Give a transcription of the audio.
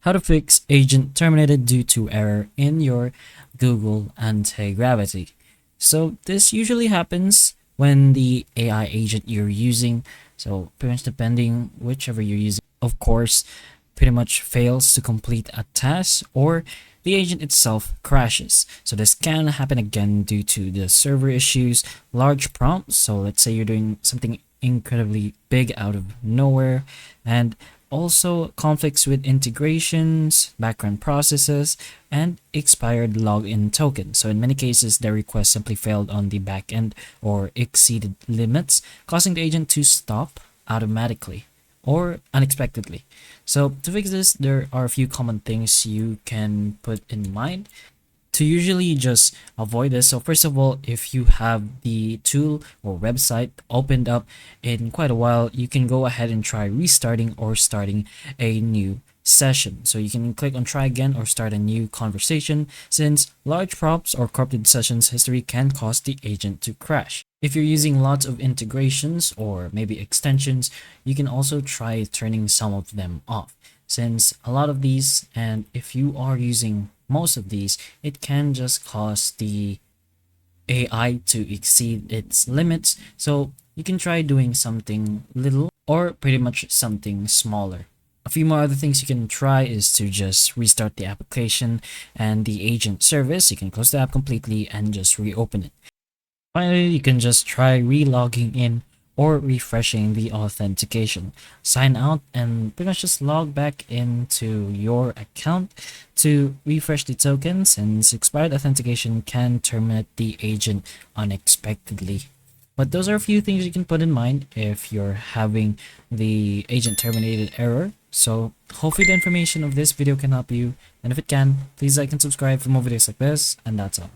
How to fix agent terminated due to error in your Google Antigravity. So this usually happens when the AI agent you're using, so pretty much depending whichever you're using, of course, pretty much fails to complete a task or the agent itself crashes. So this can happen again due to the server issues, large prompts. So let's say you're doing something incredibly big out of nowhere, and also conflicts with integrations, background processes, and expired login tokens. So in many cases, the request simply failed on the backend or exceeded limits, causing the agent to stop automatically or unexpectedly. So to fix this, there are a few common things you can put in mind to usually just avoid this. So first of all, if you have the tool or website opened up in quite a while, you can go ahead and try restarting or starting a new session. So you can click on try again or start a new conversation, since large prompts or corrupted sessions history can cause the agent to crash. If you're using lots of integrations or maybe extensions, you can also try turning some of them off, since a lot of these, and if you are using most of these, it can just cause the AI to exceed its limits. So you can try doing something little or pretty much something smaller. A few more other things you can try is to just restart the application and the agent service. You can close the app completely and just reopen it. Finally, you can just try re-logging in or refreshing the authentication. Sign out and pretty much just log back into your account to refresh the token, since expired authentication can terminate the agent unexpectedly. But those are a few things you can put in mind if you're having the agent terminated error. So hopefully the information of this video can help you, and if it can, please like and subscribe for more videos like this, and that's all.